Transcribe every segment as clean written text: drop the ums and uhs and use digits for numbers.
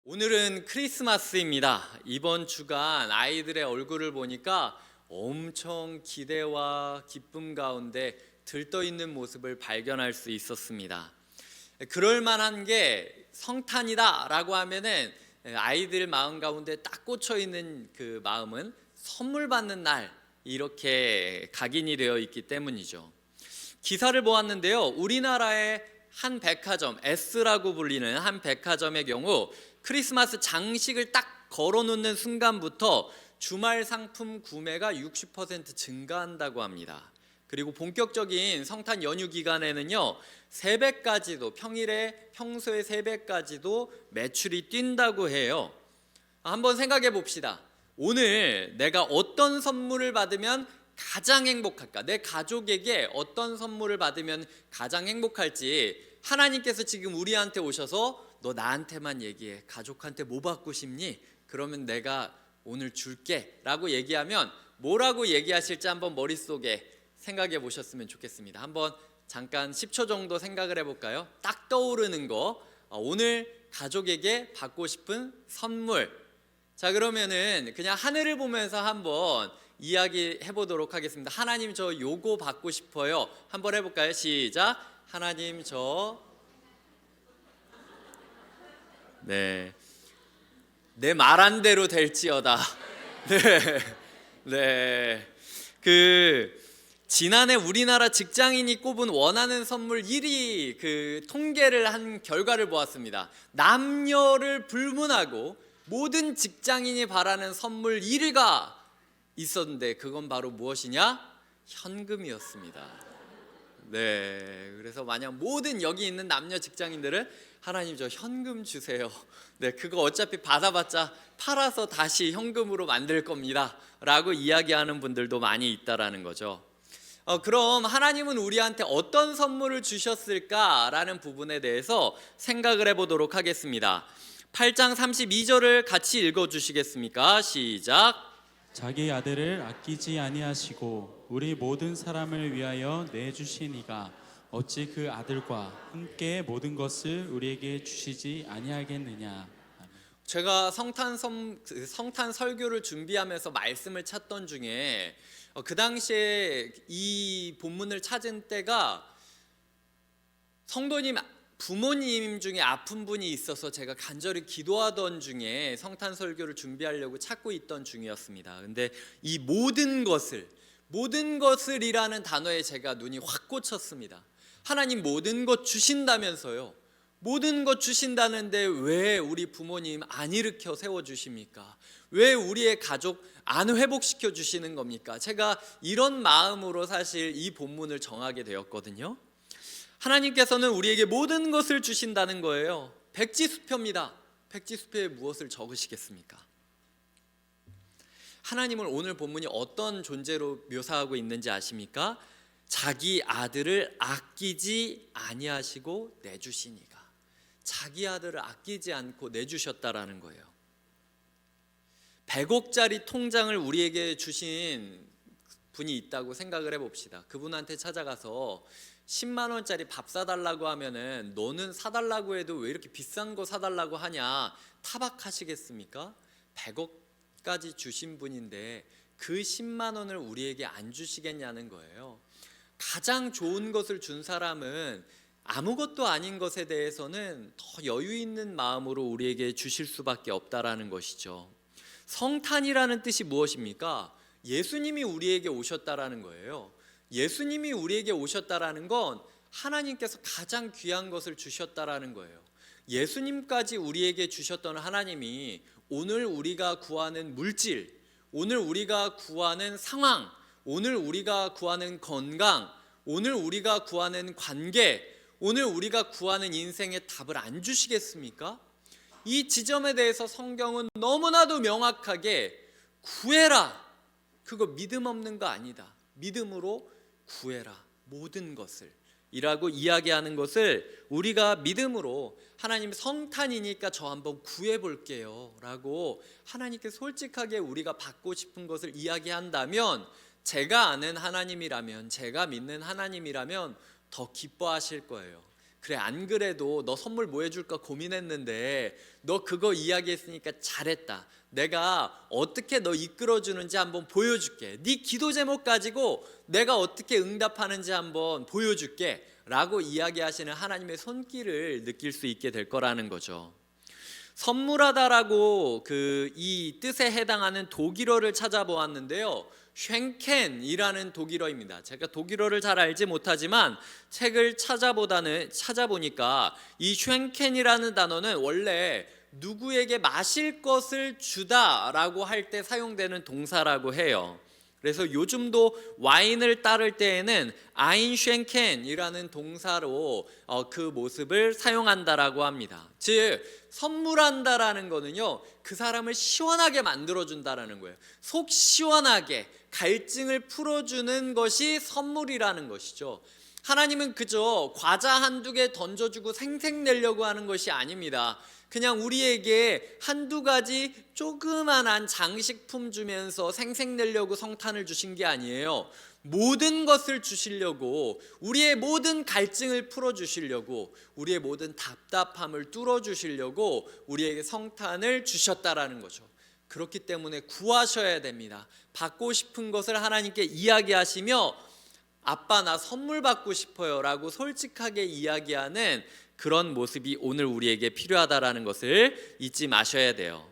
오늘은 크리스마스입니다. 이번 주간 아이들의 얼굴을 보니까 엄청 기대와 기쁨 가운데 들떠 있는 모습을 발견할 수 있었습니다. 그럴 만한 게 성탄이다라고 하면은 아이들 마음 가운데 딱 꽂혀 있는 그 마음은 선물 받는 날, 이렇게 각인이 되어 있기 때문이죠. 기사를 보았는데요, 우리나라의 한 백화점, S라고 불리는 한 백화점의 경우 크리스마스 장식을 딱 걸어놓는 순간부터 주말 상품 구매가 60% 증가한다고 합니다. 그리고 본격적인 성탄 연휴 기간에는요, 새벽까지도, 평소의 새벽까지도 매출이 뛴다고 해요. 한번 생각해 봅시다. 오늘 내가 어떤 선물을 받으면 가장 행복할까? 내 가족에게 어떤 선물을 받으면 가장 행복할지, 하나님께서 지금 우리한테 오셔서 너 나한테만 얘기해. 가족한테 뭐 받고 싶니? 그러면 내가 오늘 줄게 라고 얘기하면 뭐라고 얘기하실지 한번 머릿속에 생각해 보셨으면 좋겠습니다. 한번 잠깐 10초 정도 생각을 해볼까요? 딱 떠오르는 거, 오늘 가족에게 받고 싶은 선물. 자, 그러면은 그냥 하늘을 보면서 한번 이야기해 보도록 하겠습니다. 하나님, 저 요거 받고 싶어요. 한번 해볼까요? 시작. 하나님, 내 말한 대로 될지어다. 지난해 우리나라 직장인이 꼽은 원하는 선물 1위 통계를 한 결과를 보았습니다. 남녀를 불문하고 모든 직장인이 바라는 선물 1위가 있었는데, 그건 바로 무엇이냐? 현금이었습니다. 그래서 만약 모든 여기 있는 남녀 직장인들은 하나님, 저 현금 주세요. 그거 어차피 받아봤자 팔아서 다시 현금으로 만들 겁니다 라고 이야기하는 분들도 많이 있다라는 거죠. 그럼 하나님은 우리한테 어떤 선물을 주셨을까라는 부분에 대해서 생각을 해보도록 하겠습니다. 8장 32절을 같이 읽어주시겠습니까? 시작. 자기 아들을 아끼지 아니하시고 우리 모든 사람을 위하여 내주시니가 어찌 그 아들과 함께 모든 것을 우리에게 주시지 아니하겠느냐. 제가 성탄 설교를 준비하면서 말씀을 찾던 중에 그 당시에 이 본문을 찾은 때가 성도님 부모님 중에 아픈 분이 있어서 제가 간절히 기도하던 중에 성탄 설교를 준비하려고 찾고 있던 중이었습니다. 근데 이 모든 것을이라는 단어에 제가 눈이 확 꽂혔습니다. 하나님 모든 것 주신다면서요. 모든 것 주신다는데 왜 우리 부모님 안 일으켜 세워주십니까? 왜 우리의 가족 안 회복시켜 주시는 겁니까? 제가 이런 마음으로 사실 이 본문을 정하게 되었거든요. 하나님께서는 우리에게 모든 것을 주신다는 거예요. 백지수표입니다. 백지수표에 무엇을 적으시겠습니까? 하나님을 오늘 본문이 어떤 존재로 묘사하고 있는지 아십니까? 자기 아들을 아끼지 아니하시고 내주시니가. 자기 아들을 아끼지 않고 내주셨다라는 거예요. 100억짜리 통장을 우리에게 주신 분이 있다고 생각을 해봅시다. 그분한테 찾아가서 10만 원짜리 밥 사달라고 하면은 너는 사달라고 해도 왜 이렇게 비싼 거 사달라고 하냐 타박하시겠습니까? 100억까지 주신 분인데 그 10만 원을 우리에게 안 주시겠냐는 거예요. 가장 좋은 것을 준 사람은 아무것도 아닌 것에 대해서는 더 여유 있는 마음으로 우리에게 주실 수밖에 없다라는 것이죠. 성탄이라는 뜻이 무엇입니까? 예수님이 우리에게 오셨다라는 거예요. 예수님이 우리에게 오셨다라는 건 하나님께서 가장 귀한 것을 주셨다라는 거예요. 예수님까지 우리에게 주셨던 하나님이 오늘 우리가 구하는 물질, 오늘 우리가 구하는 상황, 오늘 우리가 구하는 건강, 오늘 우리가 구하는 관계, 오늘 우리가 구하는 인생의 답을 안 주시겠습니까? 이 지점에 대해서 성경은 너무나도 명확하게 구해라, 그거 믿음 없는 거 아니다, 믿음으로 구해라 모든 것을 이라고 이야기하는 것을 우리가 믿음으로, 하나님 성탄이니까 저 한번 구해볼게요 라고 하나님께 솔직하게 우리가 받고 싶은 것을 이야기한다면, 제가 아는 하나님이라면, 제가 믿는 하나님이라면 더 기뻐하실 거예요. 그래, 안 그래도 너 선물 뭐 해줄까 고민했는데 너 그거 이야기했으니까 잘했다. 내가 어떻게 너 이끌어주는지 한번 보여줄게. 네 기도 제목 가지고 내가 어떻게 응답하는지 한번 보여줄게 라고 이야기하시는 하나님의 손길을 느낄 수 있게 될 거라는 거죠. 선물하다라고 이 뜻에 해당하는 독일어를 찾아보았는데요, 쉔켄이라는 독일어입니다. 제가 독일어를 잘 알지 못하지만 책을 찾아보니까 이 쉔켄이라는 단어는 원래 누구에게 마실 것을 주다라고 할 때 사용되는 동사라고 해요. 그래서 요즘도 와인을 따를 때에는 아인쉔켄이라는 동사로 그 모습을 사용한다라고 합니다. 즉 선물한다라는 거는요, 그 사람을 시원하게 만들어준다라는 거예요. 속 시원하게 갈증을 풀어주는 것이 선물이라는 것이죠. 하나님은 그저 과자 한두 개 던져주고 생색내려고 하는 것이 아닙니다. 그냥 우리에게 한두 가지 조그만한 장식품 주면서 생색내려고 성탄을 주신 게 아니에요. 모든 것을 주시려고, 우리의 모든 갈증을 풀어주시려고, 우리의 모든 답답함을 뚫어주시려고 우리에게 성탄을 주셨다라는 거죠. 그렇기 때문에 구하셔야 됩니다. 받고 싶은 것을 하나님께 이야기하시며 아빠 나 선물 받고 싶어요 라고 솔직하게 이야기하는 그런 모습이 오늘 우리에게 필요하다라는 것을 잊지 마셔야 돼요.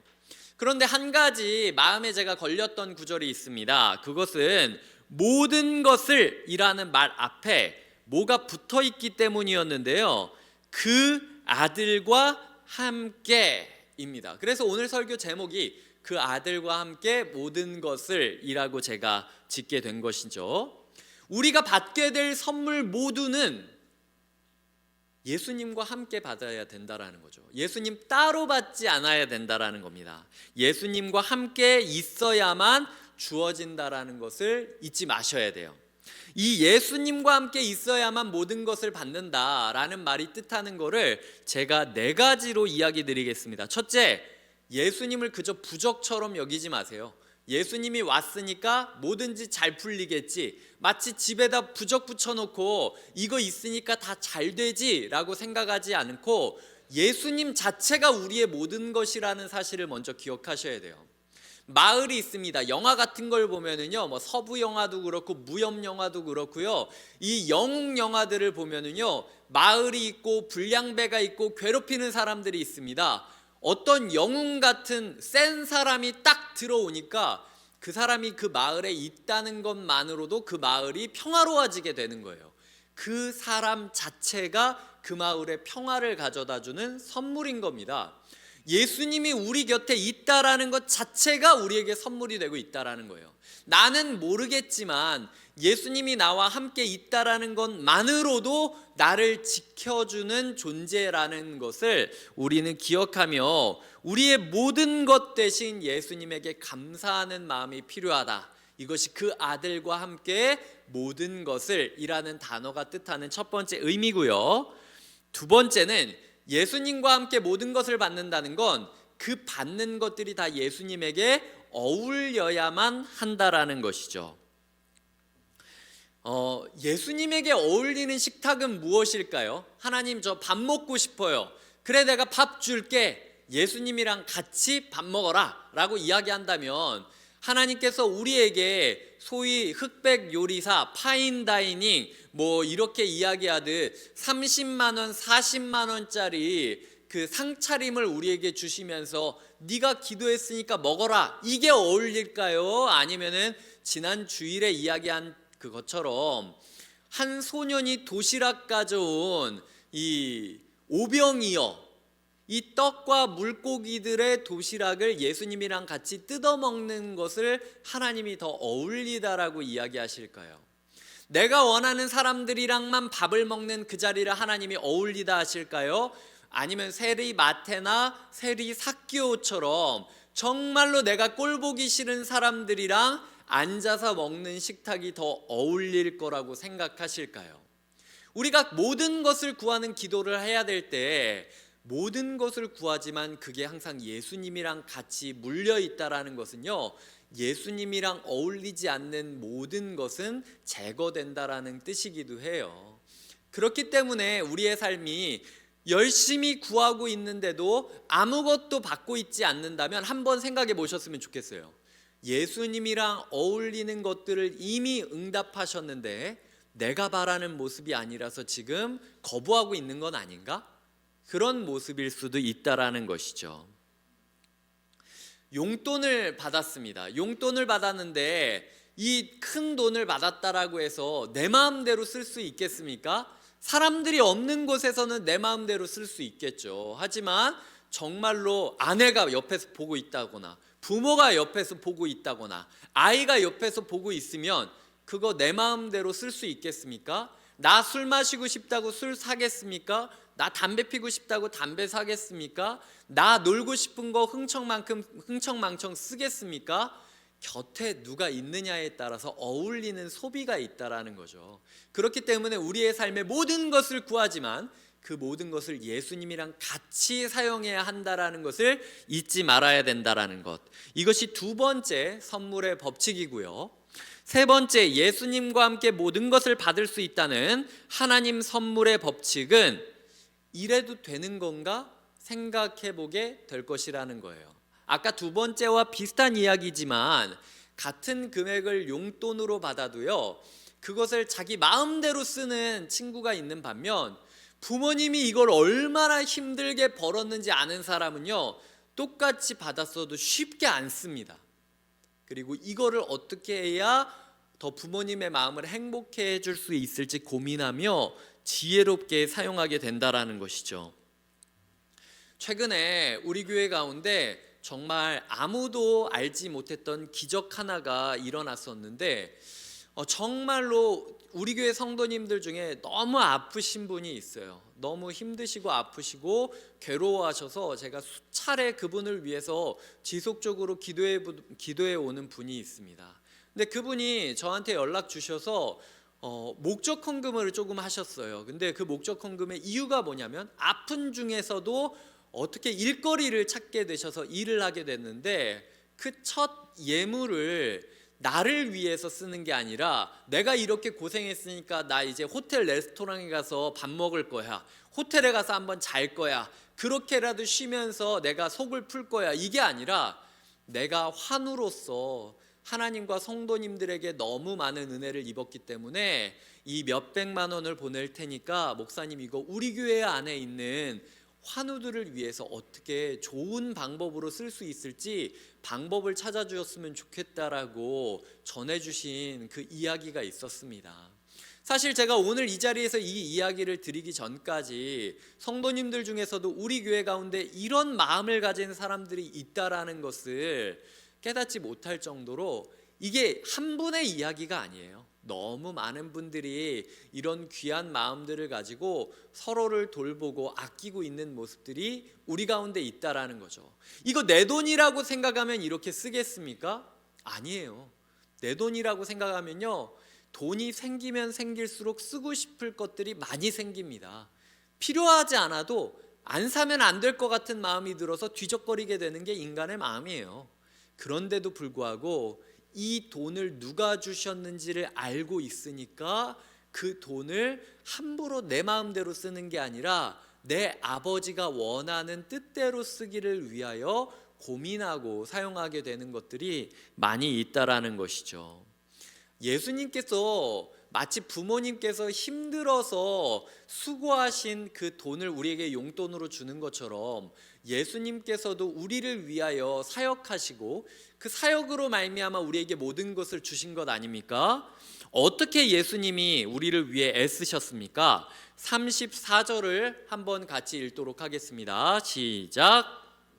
그런데 한 가지 마음에 제가 걸렸던 구절이 있습니다. 그것은 모든 것을 이라는 말 앞에 뭐가 붙어 있기 때문이었는데요, 그 아들과 함께입니다. 그래서 오늘 설교 제목이 그 아들과 함께 모든 것을 이라고 제가 짓게 된 것이죠. 우리가 받게 될 선물 모두는 예수님과 함께 받아야 된다라는 거죠. 예수님 따로 받지 않아야 된다라는 겁니다. 예수님과 함께 있어야만 주어진다라는 것을 잊지 마셔야 돼요. 이 예수님과 함께 있어야만 모든 것을 받는다라는 말이 뜻하는 거를 제가 4가지로 이야기 드리겠습니다. 첫째, 예수님을 그저 부적처럼 여기지 마세요. 예수님이 왔으니까 뭐든지 잘 풀리겠지, 마치 집에다 부적 붙여놓고 이거 있으니까 다 잘 되지 라고 생각하지 않고 예수님 자체가 우리의 모든 것이라는 사실을 먼저 기억하셔야 돼요. 마을이 있습니다. 영화 같은 걸 보면은요, 뭐 서부 영화도 그렇고 무협 영화도 그렇고요, 이 영웅 영화들을 보면은요, 마을이 있고 불량배가 있고 괴롭히는 사람들이 있습니다. 어떤 영웅 같은 센 사람이 딱 들어오니까 그 사람이 그 마을에 있다는 것만으로도 그 마을이 평화로워지게 되는 거예요. 그 사람 자체가 그 마을에 평화를 가져다주는 선물인 겁니다. 예수님이 우리 곁에 있다라는 것 자체가 우리에게 선물이 되고 있다라는 거예요. 나는 모르겠지만 예수님이 나와 함께 있다라는 것만으로도 나를 지켜주는 존재라는 것을 우리는 기억하며 우리의 모든 것 대신 예수님에게 감사하는 마음이 필요하다. 이것이 그 아들과 함께 모든 것을 이라는 단어가 뜻하는 첫 번째 의미고요. 두 번째는 예수님과 함께 모든 것을 받는다는 건 그 받는 것들이 다 예수님에게 어울려야만 한다라는 것이죠. 예수님에게 어울리는 식탁은 무엇일까요? 하나님 저 밥 먹고 싶어요. 그래 내가 밥 줄게. 예수님이랑 같이 밥 먹어라 라고 이야기한다면 하나님께서 우리에게 소위 흑백 요리사, 파인다이닝 뭐 이렇게 이야기하듯 30만 원, 40만 원짜리 그 상차림을 우리에게 주시면서 네가 기도했으니까 먹어라, 이게 어울릴까요? 아니면은 지난 주일에 이야기한 그것처럼 한 소년이 도시락 가져온 이 오병이어, 이 떡과 물고기들의 도시락을 예수님이랑 같이 뜯어먹는 것을 하나님이 더 어울리다라고 이야기하실까요? 내가 원하는 사람들이랑만 밥을 먹는 그 자리를 하나님이 어울리다 하실까요? 아니면 세리 마테나 세리 삭기오처럼 정말로 내가 꼴보기 싫은 사람들이랑 앉아서 먹는 식탁이 더 어울릴 거라고 생각하실까요? 우리가 모든 것을 구하는 기도를 해야 될 때 모든 것을 구하지만 그게 항상 예수님이랑 같이 물려 있다라는 것은요, 예수님이랑 어울리지 않는 모든 것은 제거된다라는 뜻이기도 해요. 그렇기 때문에 우리의 삶이 열심히 구하고 있는데도 아무것도 받고 있지 않는다면 한번 생각해 보셨으면 좋겠어요. 예수님이랑 어울리는 것들을 이미 응답하셨는데 내가 바라는 모습이 아니라서 지금 거부하고 있는 건 아닌가? 그런 모습일 수도 있다라는 것이죠. 용돈을 받았습니다. 용돈을 받았는데 이 큰 돈을 받았다라고 해서 내 마음대로 쓸 수 있겠습니까? 사람들이 없는 곳에서는 내 마음대로 쓸 수 있겠죠. 하지만 정말로 아내가 옆에서 보고 있다거나 부모가 옆에서 보고 있다거나 아이가 옆에서 보고 있으면 그거 내 마음대로 쓸 수 있겠습니까? 나 술 마시고 싶다고 술 사겠습니까? 나 담배 피고 싶다고 담배 사겠습니까? 나 놀고 싶은 거 흥청망청 쓰겠습니까? 곁에 누가 있느냐에 따라서 어울리는 소비가 있다라는 거죠. 그렇기 때문에 우리의 삶의 모든 것을 구하지만 그 모든 것을 예수님이랑 같이 사용해야 한다라는 것을 잊지 말아야 된다라는 것. 이것이 두 번째 선물의 법칙이고요. 세 번째, 예수님과 함께 모든 것을 받을 수 있다는 하나님 선물의 법칙은 이래도 되는 건가 생각해 보게 될 것이라는 거예요. 아까 두 번째와 비슷한 이야기지만 같은 금액을 용돈으로 받아도요, 그것을 자기 마음대로 쓰는 친구가 있는 반면 부모님이 이걸 얼마나 힘들게 벌었는지 아는 사람은요, 똑같이 받았어도 쉽게 안 씁니다. 그리고 이거를 어떻게 해야 더 부모님의 마음을 행복해 해줄 수 있을지 고민하며 지혜롭게 사용하게 된다라는 것이죠. 최근에 우리 교회 가운데 정말 아무도 알지 못했던 기적 하나가 일어났었는데 정말로 우리 교회 성도님들 중에 너무 아프신 분이 있어요. 너무 힘드시고 아프시고 괴로워하셔서 제가 수차례 그분을 위해서 지속적으로 기도해 오는 분이 있습니다. 근데 그분이 저한테 연락 주셔서 목적 헌금을 조금 하셨어요. 근데 그 목적 헌금의 이유가 뭐냐면 아픈 중에서도 어떻게 일거리를 찾게 되셔서 일을 하게 됐는데 그 첫 예물을 나를 위해서 쓰는 게 아니라 내가 이렇게 고생했으니까 나 이제 호텔 레스토랑에 가서 밥 먹을 거야, 호텔에 가서 한번 잘 거야, 그렇게라도 쉬면서 내가 속을 풀 거야, 이게 아니라 내가 환우로서 하나님과 성도님들에게 너무 많은 은혜를 입었기 때문에 이 몇백만 원을 보낼 테니까 목사님 이거 우리 교회 안에 있는 환우들을 위해서 어떻게 좋은 방법으로 쓸 수 있을지 방법을 찾아주셨으면 좋겠다라고 전해주신 그 이야기가 있었습니다. 사실 제가 오늘 이 자리에서 이 이야기를 드리기 전까지 성도님들 중에서도 우리 교회 가운데 이런 마음을 가진 사람들이 있다라는 것을 깨닫지 못할 정도로 이게 한 분의 이야기가 아니에요. 너무 많은 분들이 이런 귀한 마음들을 가지고 서로를 돌보고 아끼고 있는 모습들이 우리 가운데 있다라는 거죠. 이거 내 돈이라고 생각하면 이렇게 쓰겠습니까? 아니에요. 내 돈이라고 생각하면요, 돈이 생기면 생길수록 쓰고 싶을 것들이 많이 생깁니다. 필요하지 않아도 안 사면 안 될 것 같은 마음이 들어서 뒤적거리게 되는 게 인간의 마음이에요. 그런데도 불구하고 이 돈을 누가 주셨는지를 알고 있으니까 그 돈을 함부로 내 마음대로 쓰는 게 아니라 내 아버지가 원하는 뜻대로 쓰기를 위하여 고민하고 사용하게 되는 것들이 많이 있다라는 것이죠. 예수님께서 마치 부모님께서 힘들어서 수고하신 그 돈을 우리에게 용돈으로 주는 것처럼 예수님께서도 우리를 위하여 사역하시고 그 사역으로 말미암아 우리에게 모든 것을 주신 것 아닙니까? 어떻게 예수님이 우리를 위해 애쓰셨습니까? 34절을 한번 같이 읽도록 하겠습니다. 시작.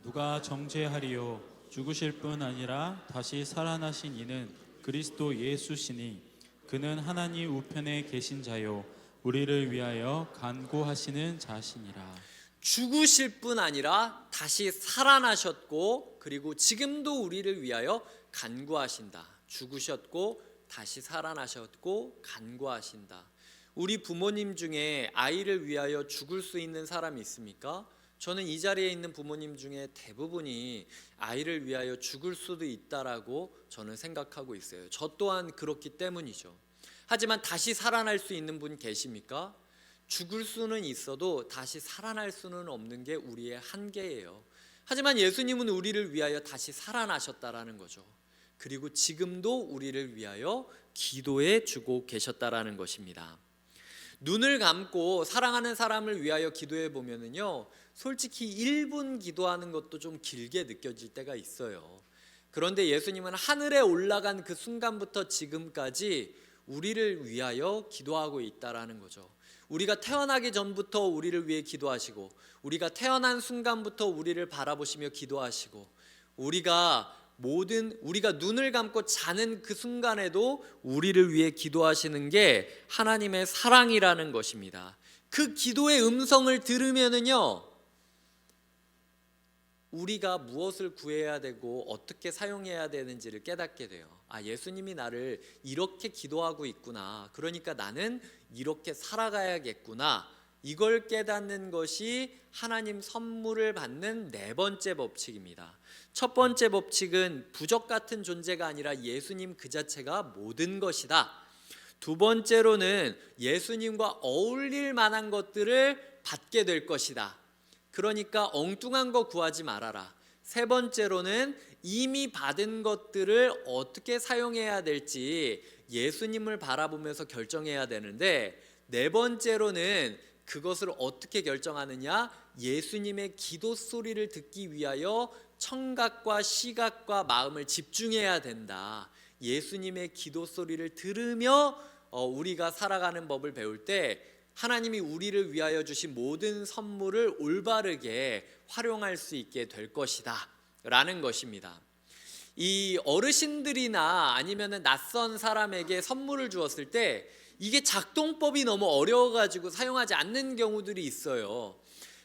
누가 정죄하리요? 죽으실 뿐 아니라 다시 살아나신 이는 그리스도 예수시니 그는 하나님 우편에 계신 자요 우리를 위하여 간구하시는 자시니라. 죽으실 뿐 아니라 다시 살아나셨고 그리고 지금도 우리를 위하여 간구하신다. 죽으셨고 다시 살아나셨고 간구하신다. 우리 부모님 중에 아이를 위하여 죽을 수 있는 사람이 있습니까? 저는 이 자리에 있는 부모님 중에 대부분이 아이를 위하여 죽을 수도 있다라고 저는 생각하고 있어요. 저 또한 그렇기 때문이죠. 하지만 다시 살아날 수 있는 분 계십니까? 죽을 수는 있어도 다시 살아날 수는 없는 게 우리의 한계예요. 하지만 예수님은 우리를 위하여 다시 살아나셨다라는 거죠. 그리고 지금도 우리를 위하여 기도해 주고 계셨다라는 것입니다. 눈을 감고 사랑하는 사람을 위하여 기도해 보면은요, 솔직히 1분 기도하는 것도 좀 길게 느껴질 때가 있어요. 그런데 예수님은 하늘에 올라간 그 순간부터 지금까지 우리를 위하여 기도하고 있다라는 거죠. 우리가 태어나기 전부터 우리를 위해 기도하시고, 우리가 태어난 순간부터 우리를 바라보시며 기도하시고, 우리가 눈을 감고 자는 그 순간에도 우리를 위해 기도하시는 게 하나님의 사랑이라는 것입니다. 그 기도의 음성을 들으면은요, 우리가 무엇을 구해야 되고 어떻게 사용해야 되는지를 깨닫게 돼요. 예수님이 나를 이렇게 기도하고 있구나. 그러니까 나는 이렇게 살아가야겠구나. 이걸 깨닫는 것이 하나님 선물을 받는 네 번째 법칙입니다. 첫 번째 법칙은 부적 같은 존재가 아니라 예수님 그 자체가 모든 것이다. 두 번째로는 예수님과 어울릴 만한 것들을 받게 될 것이다. 그러니까 엉뚱한 거 구하지 말아라. 세 번째로는 이미 받은 것들을 어떻게 사용해야 될지 예수님을 바라보면서 결정해야 되는데, 네 번째로는 그것을 어떻게 결정하느냐? 예수님의 기도 소리를 듣기 위하여 청각과 시각과 마음을 집중해야 된다. 예수님의 기도 소리를 들으며 우리가 살아가는 법을 배울 때 하나님이 우리를 위하여 주신 모든 선물을 올바르게 활용할 수 있게 될 것이다 라는 것입니다. 이 어르신들이나 아니면 낯선 사람에게 선물을 주었을 때 이게 작동법이 너무 어려워가지고 사용하지 않는 경우들이 있어요.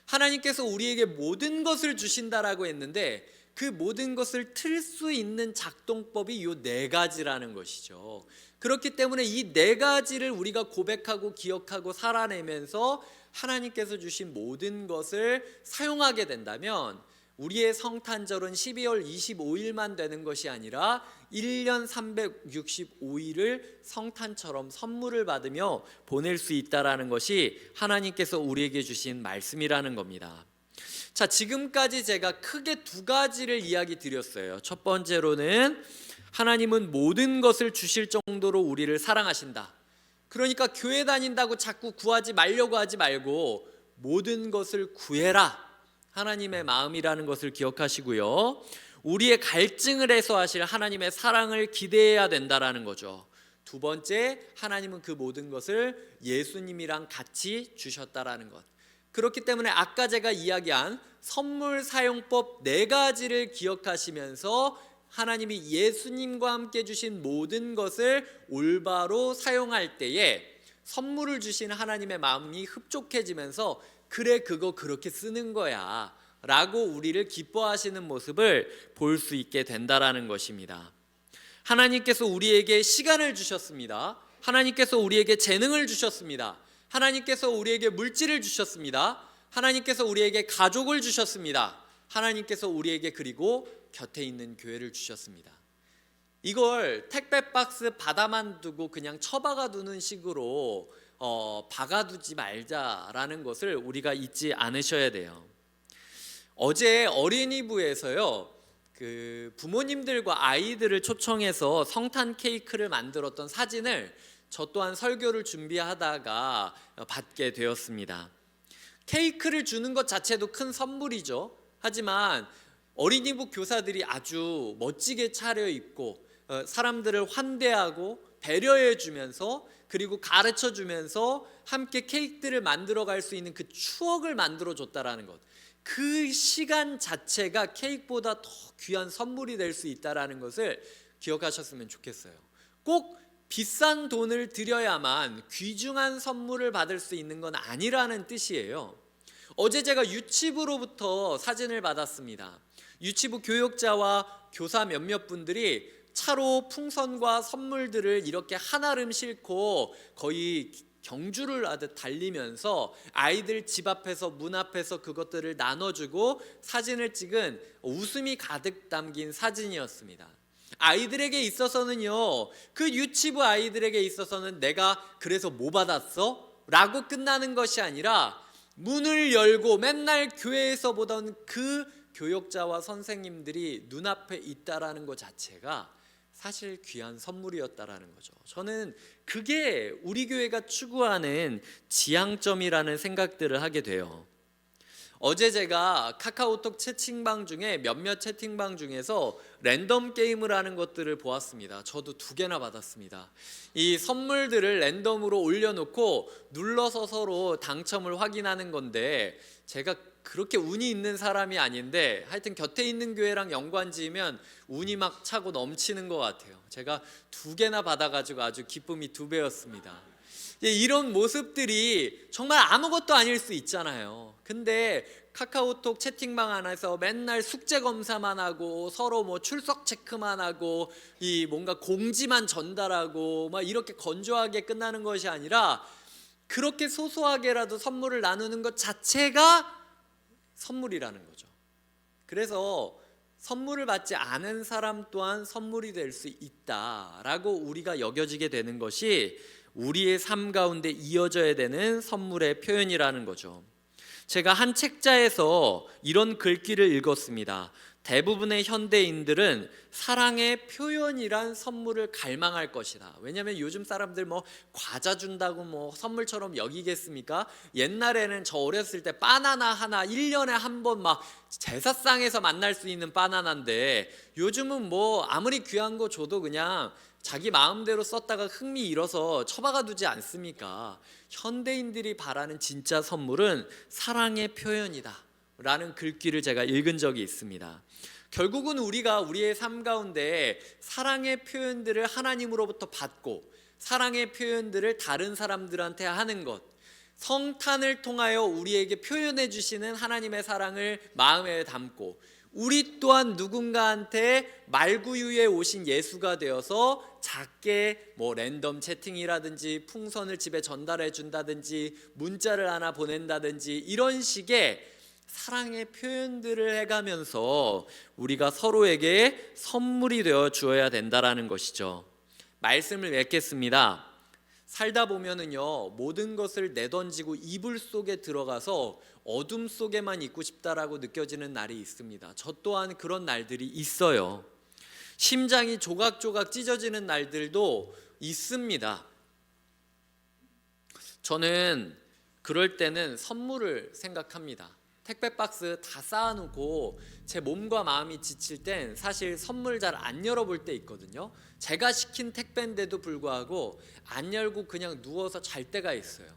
하나님께서 우리에게 모든 것을 주신다라고 했는데 그 모든 것을 틀 수 있는 작동법이 이 네 가지라는 것이죠. 그렇기 때문에 이 네 가지를 우리가 고백하고 기억하고 살아내면서 하나님께서 주신 모든 것을 사용하게 된다면 우리의 성탄절은 12월 25일만 되는 것이 아니라 1년 365일을 성탄처럼 선물을 받으며 보낼 수 있다라는 것이 하나님께서 우리에게 주신 말씀이라는 겁니다. 자, 지금까지 제가 크게 두 가지를 이야기 드렸어요. 첫 번째로는 하나님은 모든 것을 주실 정도로 우리를 사랑하신다. 그러니까 교회 다닌다고 자꾸 구하지 말려고 하지 말고 모든 것을 구해라. 하나님의 마음이라는 것을 기억하시고요. 우리의 갈증을 해소하실 하나님의 사랑을 기대해야 된다라는 거죠. 두 번째, 하나님은 그 모든 것을 예수님이랑 같이 주셨다라는 것. 그렇기 때문에 아까 제가 이야기한 선물 사용법 네 가지를 기억하시면서 하나님이 예수님과 함께 주신 모든 것을 올바로 사용할 때에 선물을 주신 하나님의 마음이 흡족해지면서 그래 그거 그렇게 쓰는 거야 라고 우리를 기뻐하시는 모습을 볼 수 있게 된다라는 것입니다. 하나님께서 우리에게 시간을 주셨습니다. 하나님께서 우리에게 재능을 주셨습니다. 하나님께서 우리에게 물질을 주셨습니다. 하나님께서 우리에게 가족을 주셨습니다. 하나님께서 우리에게 그리고 곁에 있는 교회를 주셨습니다. 이걸 택배 박스 받아만 두고 그냥 처박아 두는 식으로 박아두지 말자라는 것을 우리가 잊지 않으셔야 돼요. 어제 어린이부에서요, 그 부모님들과 아이들을 초청해서 성탄 케이크를 만들었던 사진을 저 또한 설교를 준비하다가 받게 되었습니다. 케이크를 주는 것 자체도 큰 선물이죠. 하지만 어린이부 교사들이 아주 멋지게 차려입고 사람들을 환대하고 배려해 주면서 그리고 가르쳐 주면서 함께 케이크들을 만들어 갈 수 있는 그 추억을 만들어 줬다라는 것, 그 시간 자체가 케이크보다 더 귀한 선물이 될 수 있다라는 것을 기억하셨으면 좋겠어요. 꼭 비싼 돈을 들여야만 귀중한 선물을 받을 수 있는 건 아니라는 뜻이에요. 어제 제가 유치부로부터 사진을 받았습니다. 유치부 교육자와 교사 몇몇 분들이 차로 풍선과 선물들을 이렇게 한아름 싣고 거의 경주를 하듯 달리면서 아이들 집 앞에서 문 앞에서 그것들을 나눠주고 사진을 찍은 웃음이 가득 담긴 사진이었습니다. 아이들에게 있어서는요, 그 유치부 아이들에게 있어서는 내가 그래서 뭐 받았어? 라고 끝나는 것이 아니라 문을 열고 맨날 교회에서 보던 그 교역자와 선생님들이 눈앞에 있다라는 것 자체가 사실 귀한 선물이었다라는 거죠. 저는 그게 우리 교회가 추구하는 지향점이라는 생각들을 하게 돼요. 어제 제가 카카오톡 채팅방 중에 몇몇 채팅방 중에서 랜덤 게임을 하는 것들을 보았습니다. 저도 2개나 받았습니다. 이 선물들을 랜덤으로 올려놓고 눌러서 서로 당첨을 확인하는 건데, 제가 그렇게 운이 있는 사람이 아닌데 하여튼 곁에 있는 교회랑 연관지으면 운이 막 차고 넘치는 것 같아요. 제가 2개나 받아가지고 아주 기쁨이 2배였습니다. 이런 모습들이 정말 아무것도 아닐 수 있잖아요. 근데 카카오톡 채팅방 안에서 맨날 숙제 검사만 하고 서로 뭐 출석 체크만 하고 이 뭔가 공지만 전달하고 막 이렇게 건조하게 끝나는 것이 아니라 그렇게 소소하게라도 선물을 나누는 것 자체가 선물이라는 거죠. 그래서 선물을 받지 않은 사람 또한 선물이 될 수 있다라고 우리가 여겨지게 되는 것이 우리의 삶 가운데 이어져야 되는 선물의 표현이라는 거죠. 제가 한 책자에서 이런 글귀를 읽었습니다. 대부분의 현대인들은 사랑의 표현이란 선물을 갈망할 것이다. 왜냐하면 요즘 사람들 뭐 과자 준다고 뭐 선물처럼 여기겠습니까? 옛날에는 저 어렸을 때 바나나 하나 1년에 한 번 막 제사상에서 만날 수 있는 바나나인데, 요즘은 뭐 아무리 귀한 거 줘도 그냥 자기 마음대로 썼다가 흥미 잃어서 처박아 두지 않습니까? 현대인들이 바라는 진짜 선물은 사랑의 표현이다 라는 글귀를 제가 읽은 적이 있습니다. 결국은 우리가 우리의 삶 가운데 사랑의 표현들을 하나님으로부터 받고 사랑의 표현들을 다른 사람들한테 하는 것, 성탄을 통하여 우리에게 표현해 주시는 하나님의 사랑을 마음에 담고 우리 또한 누군가한테 말구유에 오신 예수가 되어서 작게 뭐 랜덤 채팅이라든지 풍선을 집에 전달해 준다든지 문자를 하나 보낸다든지 이런 식의 사랑의 표현들을 해가면서 우리가 서로에게 선물이 되어 주어야 된다라는 것이죠. 말씀을 맺겠습니다. 살다 보면은요, 모든 것을 내던지고 이불 속에 들어가서 어둠 속에만 있고 싶다라고 느껴지는 날이 있습니다. 저 또한 그런 날들이 있어요. 심장이 조각조각 찢어지는 날들도 있습니다. 저는 그럴 때는 선물을 생각합니다. 택배 박스 다 쌓아놓고 제 몸과 마음이 지칠 땐 사실 선물 잘 안 열어볼 때 있거든요. 제가 시킨 택배인데도 불구하고 안 열고 그냥 누워서 잘 때가 있어요.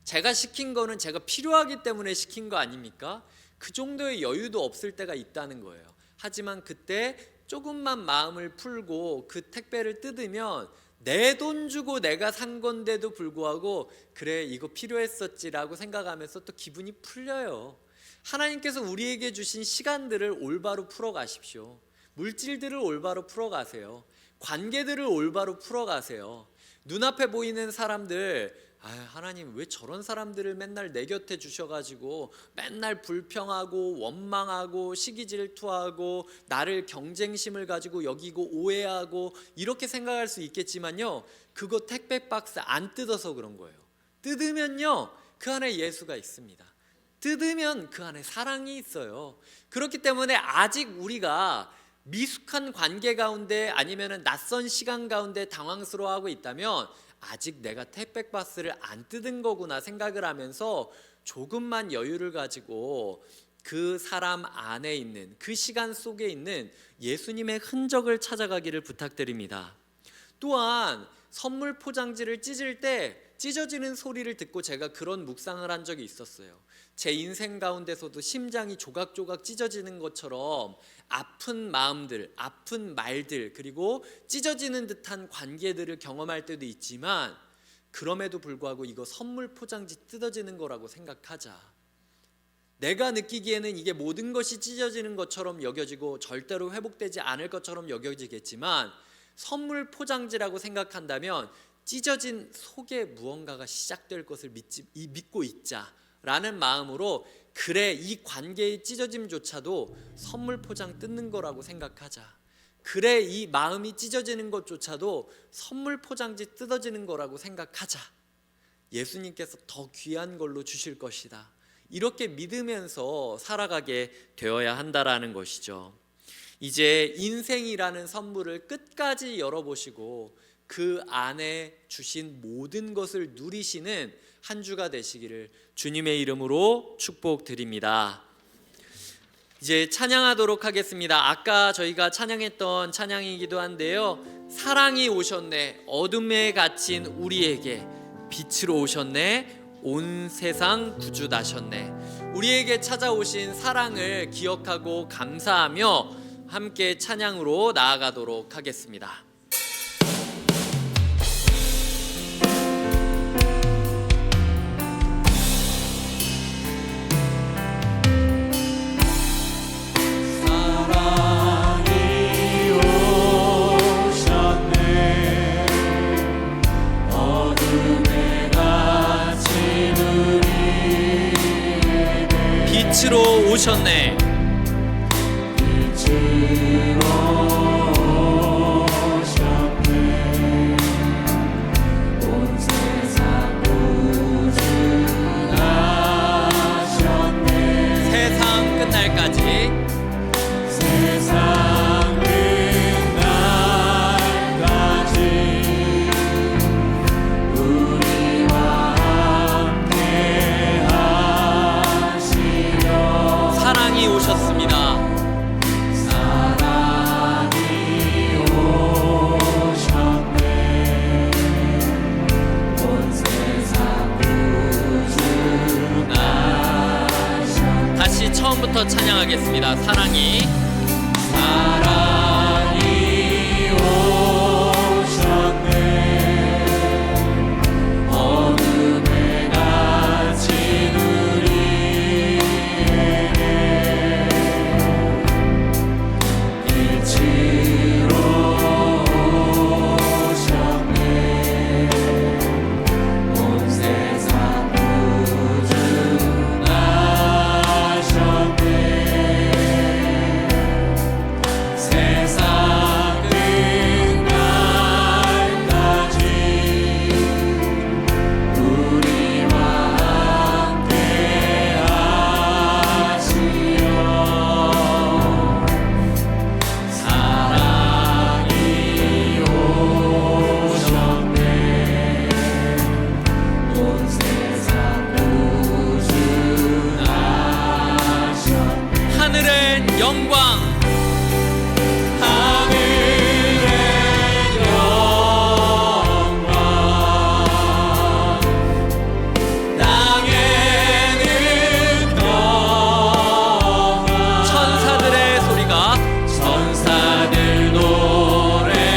제가 시킨 거는 제가 필요하기 때문에 시킨 거 아닙니까? 그 정도의 여유도 없을 때가 있다는 거예요. 하지만 그때 조금만 마음을 풀고 그 택배를 뜯으면 내 돈 주고 내가 산 건데도 불구하고 그래 이거 필요했었지라고 생각하면서 또 기분이 풀려요. 하나님께서 우리에게 주신 시간들을 올바로 풀어가십시오. 물질들을 올바로 풀어가세요. 관계들을 올바로 풀어가세요. 눈앞에 보이는 사람들, 하나님 왜 저런 사람들을 맨날 내 곁에 주셔가지고 맨날 불평하고 원망하고 시기질투하고 나를 경쟁심을 가지고 여기고 오해하고 이렇게 생각할 수 있겠지만요, 그거 택배 박스 안 뜯어서 그런 거예요. 뜯으면요 그 안에 예수가 있습니다. 뜯으면 그 안에 사랑이 있어요. 그렇기 때문에 아직 우리가 미숙한 관계 가운데 아니면 낯선 시간 가운데 당황스러워하고 있다면 아직 내가 택배 박스를 안 뜯은 거구나 생각을 하면서 조금만 여유를 가지고 그 사람 안에 있는 그 시간 속에 있는 예수님의 흔적을 찾아가기를 부탁드립니다. 또한 선물 포장지를 찢을 때 찢어지는 소리를 듣고 제가 그런 묵상을 한 적이 있었어요. 제 인생 가운데서도 심장이 조각조각 찢어지는 것처럼 아픈 마음들, 아픈 말들, 그리고 찢어지는 듯한 관계들을 경험할 때도 있지만 그럼에도 불구하고 이거 선물 포장지 뜯어지는 거라고 생각하자. 내가 느끼기에는 이게 모든 것이 찢어지는 것처럼 여겨지고 절대로 회복되지 않을 것처럼 여겨지겠지만 선물 포장지라고 생각한다면 찢어진 속에 무언가가 시작될 것을 믿고 있자라는 마음으로 그래 이 관계의 찢어짐조차도 선물 포장 뜯는 거라고 생각하자. 그래 이 마음이 찢어지는 것조차도 선물 포장지 뜯어지는 거라고 생각하자. 예수님께서 더 귀한 걸로 주실 것이다. 이렇게 믿으면서 살아가게 되어야 한다라는 것이죠. 이제 인생이라는 선물을 끝까지 열어보시고 그 안에 주신 모든 것을 누리시는 한 주가 되시기를 주님의 이름으로 축복드립니다. 이제 찬양하도록 하겠습니다. 아까 저희가 찬양했던 찬양이기도 한데요, 사랑이 오셨네, 어둠에 갇힌 우리에게 빛으로 오셨네, 온 세상 구주 나셨네. 우리에게 찾아오신 사랑을 기억하고 감사하며 함께 찬양으로 나아가도록 하겠습니다. 빛으로 오셨네. 온 세상 구주 나셨네. 세상 끝날까지, 세상 끝날까지 우리와 함께 하시려. 사랑이 오셨습니다. 사랑이 오셨네. 온 세상 구주 나셨네. 다시 처음부터 찬양하겠습니다. 사랑이 오셨네. 어둠에 갇힌 우리에게 빛으로 오셨네. 온 세상 구주 나셨네. 세상 끝날까지 우리와 함께 하시려. 사랑이 오셨네. 온 세상 구주 나셨네. 하늘의 영광, 하늘의 영광, 땅에는 평화. 천사들의 소리가 천사들 노래소리가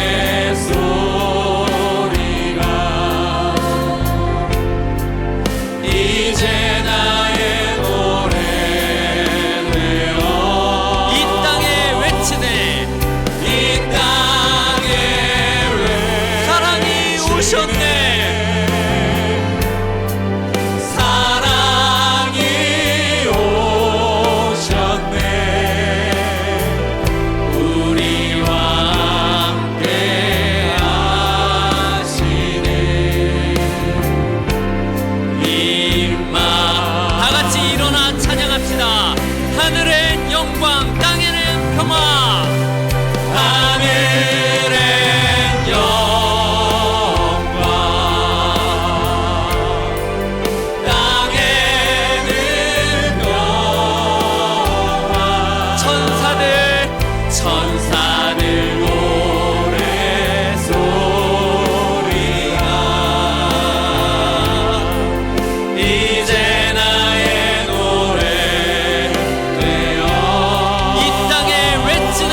이제 나의 노래 되어 이 땅에 외치네. 이 땅에 사랑이 오셨네. 사랑이 오셨네. 우리와 함께 하시네. 임마 다 같이 일어나 찬양합시다. 하늘의 영광, 땅에는 평화. 하늘의 영광, 땅에는 평화. 천사들 노래소리가 이제 나의 노래 되어 이 땅에 외치네.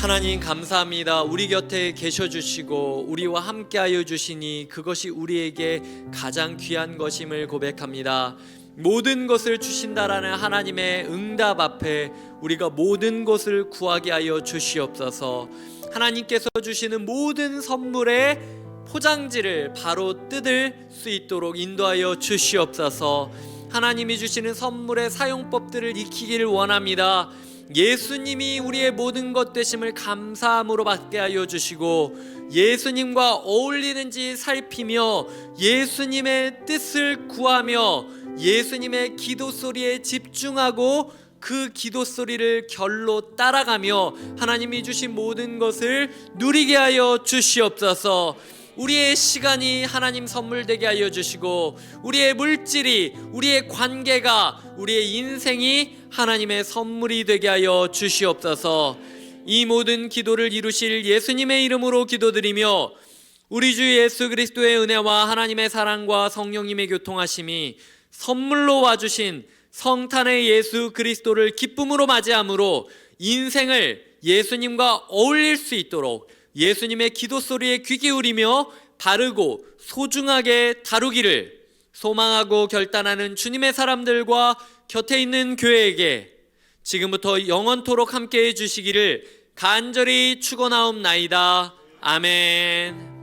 하나님 감사합니다. 우리 곁에 계셔 주시고 우리와 함께하여 주시니 그것이 우리에게 가장 귀한 것임을 고백합니다. 모든 것을 주신다라는 하나님의 응답 앞에 우리가 모든 것을 구하게 하여 주시옵소서. 하나님께서 주시는 모든 선물의 포장지를 바로 뜯을 수 있도록 인도하여 주시옵소서. 하나님이 주시는 선물의 사용법들을 익히기를 원합니다. 예수님이 우리의 모든 것 되심을 감사함으로 받게 하여 주시고 예수님과 어울리는지 살피며 예수님의 뜻을 구하며 예수님의 기도 소리에 집중하고 그 기도 소리를 결로 따라가며 하나님이 주신 모든 것을 누리게 하여 주시옵소서. 우리의 시간이 하나님 선물 되게 하여 주시고 우리의 물질이, 우리의 관계가, 우리의 인생이 하나님의 선물이 되게 하여 주시옵소서. 이 모든 기도를 이루실 예수님의 이름으로 기도드리며 우리 주 예수 그리스도의 은혜와 하나님의 사랑과 성령님의 교통하심이 선물로 와주신 성탄의 예수 그리스도를 기쁨으로 맞이함으로 인생을 예수님과 어울릴 수 있도록 예수님의 기도 소리에 귀 기울이며 바르고 소중하게 다루기를 소망하고 결단하는 주님의 사람들과 곁에 있는 교회에게 지금부터 영원토록 함께해 주시기를 간절히 축원하옵나이다. 아멘.